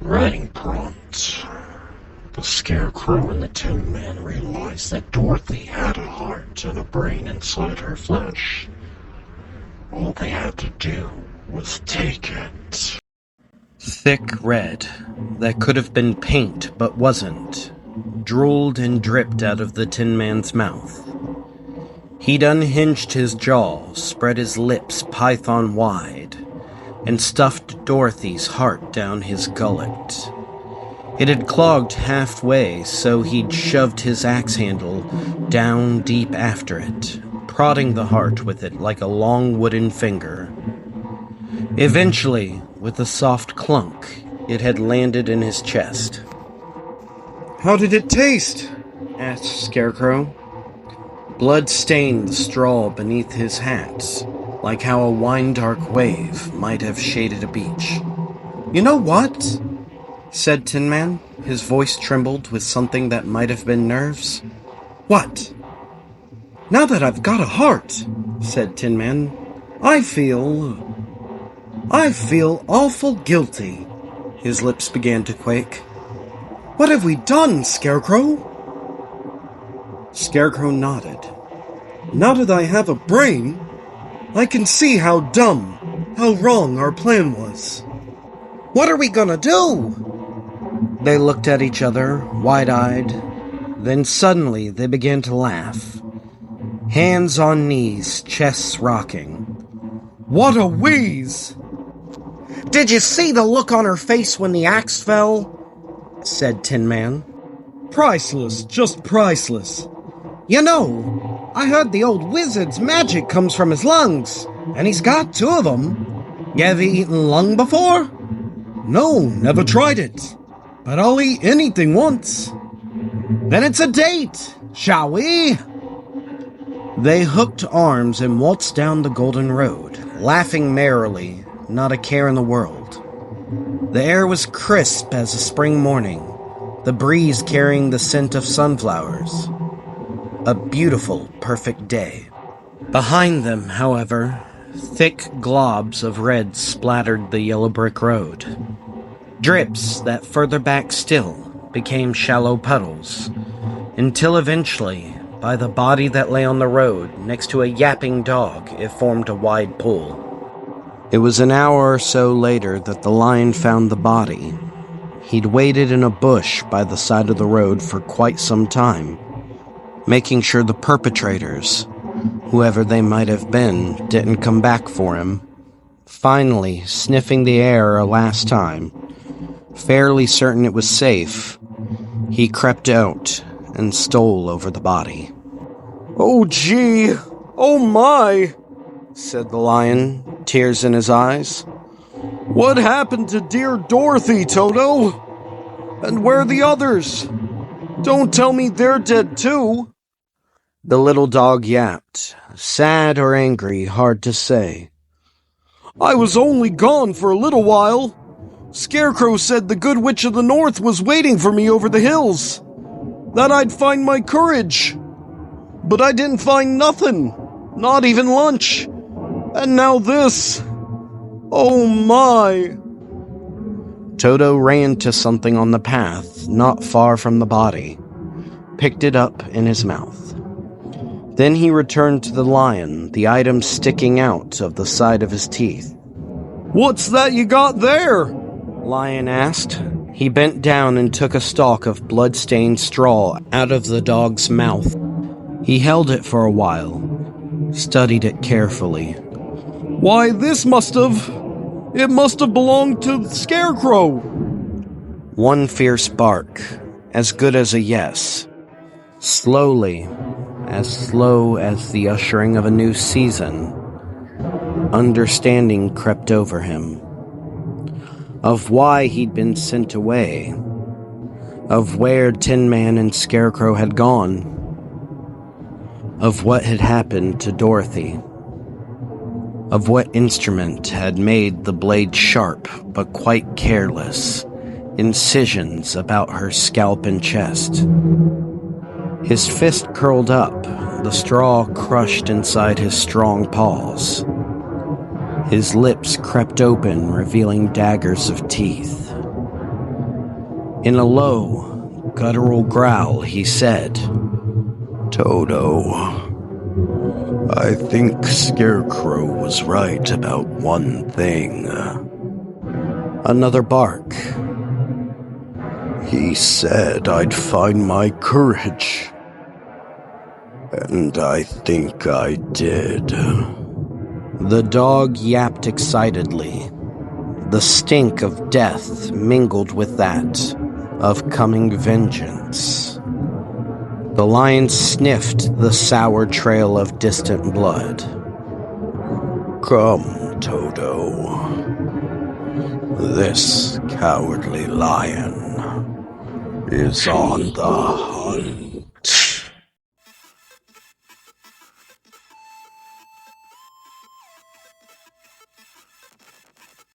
Writing prompt. The Scarecrow and the Tin Man realized that Dorothy had a heart and a brain inside her flesh. All they had to do was take it. Thick red, that could have been paint but wasn't, drooled and dripped out of the Tin Man's mouth. He'd unhinged his jaw, spread his lips python wide, and stuffed Dorothy's heart down his gullet. It had clogged halfway, so he'd shoved his axe handle down deep after it, prodding the heart with it like a long wooden finger. Eventually, with a soft clunk, it had landed in his chest. "How did it taste?" asked Scarecrow. Blood stained the straw beneath his hat, like how a wine-dark wave might have shaded a beach. "You know what?" said Tin Man. His voice trembled with something that might have been nerves. "What?" "Now that I've got a heart," said Tin Man, I feel awful guilty." His lips began to quake. "What have we done, Scarecrow?" Scarecrow nodded. "Now that I have a brain, I can see how wrong our plan was. What are we gonna do?" They looked at each other, wide-eyed. Then suddenly they began to laugh. Hands on knees, chests rocking. "What a wheeze!" "Did you see the look on her face when the axe fell?" said Tin Man. "Priceless, just priceless. You know, I heard the old wizard's magic comes from his lungs, and he's got 2 of them. You ever eaten lung before?" "No, never tried it. But I'll eat anything once." "Then it's a date, shall we?" They hooked arms and waltzed down the golden road, laughing merrily, not a care in the world. The air was crisp as a spring morning, the breeze carrying the scent of sunflowers. A beautiful, perfect day. Behind them, however, thick globs of red splattered the yellow brick road. Drips that further back still became shallow puddles, until eventually, by the body that lay on the road next to a yapping dog, it formed a wide pool. It was an hour or so later that the lion found the body. He'd waited in a bush by the side of the road for quite some time, making sure the perpetrators, whoever they might have been, didn't come back for him. Finally, sniffing the air a last time, fairly certain it was safe, he crept out and stole over the body. "Oh gee, oh my," said the lion, tears in his eyes. "What happened to dear Dorothy, Toto? And where are the others? Don't tell me they're dead too." The little dog yapped, sad or angry, hard to say. "I was only gone for a little while. Scarecrow said the Good Witch of the North was waiting for me over the hills, that I'd find my courage. But I didn't find nothing, not even lunch. And now this. Oh my." Toto ran to something on the path not far from the body, picked it up in his mouth. Then he returned to the lion, the item sticking out of the side of his teeth. "What's that you got there?" Lion asked. He bent down and took a stalk of blood-stained straw out of the dog's mouth. He held it for a while, studied it carefully. "Why, it must have belonged to the Scarecrow." One fierce bark, as good as a yes. Slowly, as slow as the ushering of a new season, understanding crept over him. Of why he'd been sent away. Of where Tin Man and Scarecrow had gone. Of what had happened to Dorothy. Of what instrument had made the blade sharp but quite careless incisions about her scalp and chest. His fist curled up, the straw crushed inside his strong paws. His lips crept open, revealing daggers of teeth. In a low, guttural growl, he said, Toto, I think Scarecrow was right about one thing. Another bark. He said I'd find my courage. And I think I did. The dog yapped excitedly. The stink of death mingled with that of coming vengeance. The lion sniffed the sour trail of distant blood. Come, Toto. This cowardly lion is on the hunt.